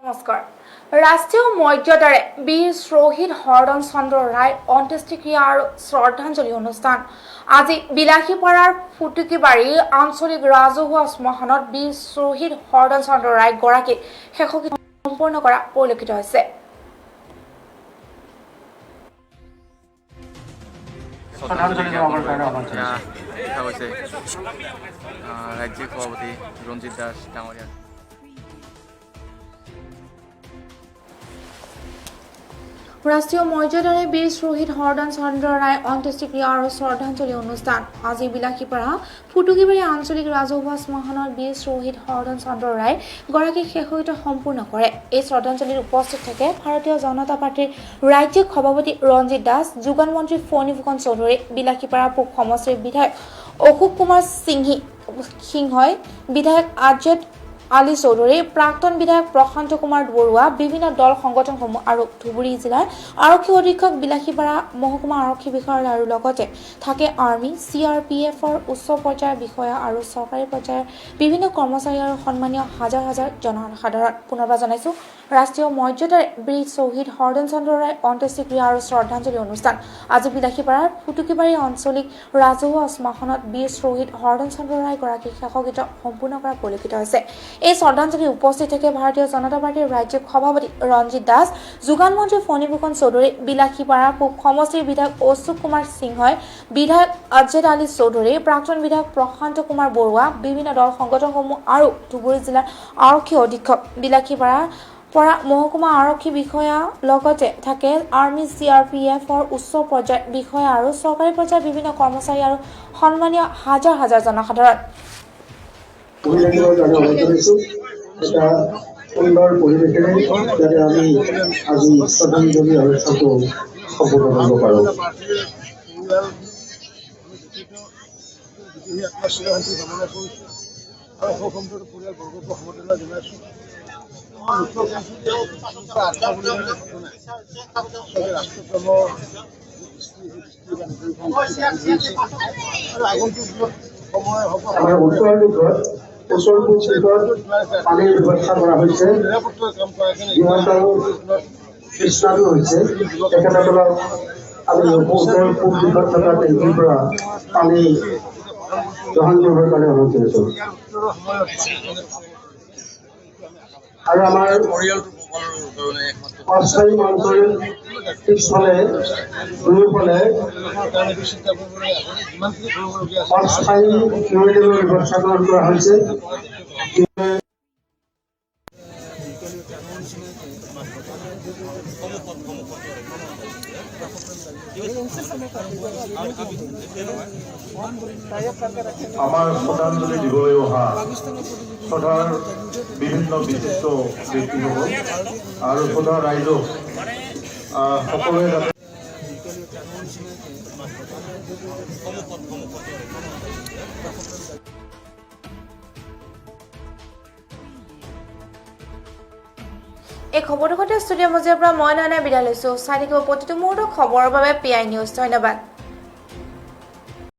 নমস্কাৰ। ৰাষ্ট্ৰীয় মৰ্যাদাৰে বীৰ শ্বহীদ হৰদন চন্দ্ৰ ৰায় অন্ত্যেষ্টিক্ৰিয়া আৰু শ্ৰদ্ধাঞ্জলি অনুষ্ঠান আজি বিলাসীপাৰাৰ ফুটুকীবাৰী আঞ্চলিক ৰাজহুৱা শ্মশানত বীৰ শ্বহীদ হৰদন চন্দ্ৰ ৰায় গৰাকীক শেষকৃত্য সম্পন্ন কৰা পৰিলক্ষিত হৈছে। ৰাজ্যিক সভাপতি ৰঞ্জিত দাস ডাঙৰীয়া। ৰাষ্ট্ৰীয় মৰ্যাদাৰে বীৰ শ্বহীদ হৰদন চন্দ্ৰ ৰায় অন্ত্যেষ্টিক্ৰিয়া আৰু শ্ৰদ্ধাঞ্জলি অনুষ্ঠান আজি বিলাসীপাৰা ফুটুকীবাৰী আঞ্চলিক ৰাজহুৱা শ্মশানত বীৰ শ্বহীদ হৰদন চন্দ্ৰ ৰায় গৰাকীক শেষকৃত্য সম্পূৰ্ণ কৰে। এই শ্ৰদ্ধাঞ্জলিত উপস্থিত থাকে ভাৰতীয় জনতা পাৰ্টীৰ ৰাজ্যিক সভাপতি ৰঞ্জিত দাস, যোগান মন্ত্ৰী ফণী ফুকন চৌধুৰী, বিলাসীপাৰা পূব সমষ্টিৰ বিধায়ক অশোক কুমাৰ সিংহই, বিধায়ক আজেদ আলী চৌধুৰী, প্ৰাক্তন বিধায়ক প্ৰশান্ত কুমাৰ বৰুৱা, বিভিন্ন দল সংগঠনসমূহ আৰু ধুবুৰী জিলাৰ আৰক্ষী অধীক্ষক, বিলাসীপাৰা মহকুমা আৰক্ষী বিষয়া আৰু লগতে থাকে আৰ্মি, CRPFৰ উচ্চ পৰ্যায়ৰ বিষয়া আৰু চৰকাৰী পৰ্যায়ৰ বিভিন্ন কৰ্মচাৰী আৰু সন্মানীয় হাজাৰ হাজাৰ জনসাধাৰণ। পুনৰবাৰ জনাইছো, ৰাষ্ট্ৰীয় মৰ্যাদাৰে বীৰ শ্বহীদ হৰদন চন্দ্ৰ ৰায় অন্ত্যেষ্টিক্ৰিয়া আৰু শ্ৰদ্ধাঞ্জলি অনুষ্ঠান আজি বিলাসীপাৰাৰ ফুটুকীবাৰী আঞ্চলিক ৰাজহুৱা শ্মশানত বীৰ শ্বহীদ হৰদন চন্দ্ৰ ৰায় গৰাকীক শেষকৃত্য সম্পূৰ্ণ কৰা পৰিলক্ষিত হৈছে। এই শ্ৰদ্ধাঞ্জলি উপস্থিত থাকে ভাৰতীয় জনতা পাৰ্টীৰ ৰাজ্যিক সভাপতি ৰঞ্জিত দাস, যোগান মন্ত্ৰী ফণী ফুকন চৌধুৰী, বিলাসীপাৰা পূব সমষ্টিৰ বিধায়ক অশোক কুমাৰ সিংহই, বিধায়ক আজেদ আলী চৌধুৰী, প্ৰাক্তন বিধায়ক প্ৰশান্ত কুমাৰ বৰুৱা, বিভিন্ন দল সংগঠনসমূহ আৰু ধুবুৰী জিলাৰ আৰক্ষী অধীক্ষক, বিলাসীপাৰা মহকুমা আৰক্ষী বিষয়া, লগতে থাকে আৰ্মি, CRPFৰ উচ্চ পৰ্যায়ৰ বিষয়া আৰু চৰকাৰী পৰ্যায়ৰ বিভিন্ন কৰ্মচাৰী আৰু সন্মানীয় হাজাৰ হাজাৰ জনসাধাৰণ। এটা সুন্দৰ পৰিৱেশেৰে যাতে আমি আজি শ্ৰদ্ধাঞ্জলি অনুষ্ঠানটো সম্পূৰ্ণ কৰিব পাৰোঁ। আমাৰ উত্তৰ দিশত ওচৰপূব দিশত পানীৰ ব্যৱস্থা কৰা হৈছে, যিমানটো বিস্তাৰো হৈছে। তেখেতসকলক আমি উত্তৰ পূব দিশত থকা টেংকিৰ পৰা পানী গ্ৰহণ কৰিবৰ কাৰণে অনুৰোধ কৰিছোঁ। আৰু আমাৰ অস্থায়ী মঞ্চৰ পিছফালে দুয়োফালে অস্থায়ী সিউৰিটিৰ ব্যৱস্থা কৰা হৈছে। আমাৰ শ্ৰদ্ধাঞ্জলি দিবলৈ অহা শ্ৰদ্ধাৰ বিভিন্ন বিশিষ্ট ব্যক্তিসকল আৰু শ্ৰদ্ধাৰ ৰাইজক সকলোৱে যাতে এই খবৰটো সৈতে ষ্টুডিঅ' মজিয়াৰ পৰা মই নয়নে বিদায় লৈছো। চাই থাকিব প্ৰতিটো মুহূৰ্তৰ খবৰৰ বাবে PI নিউজ। ধন্যবাদ।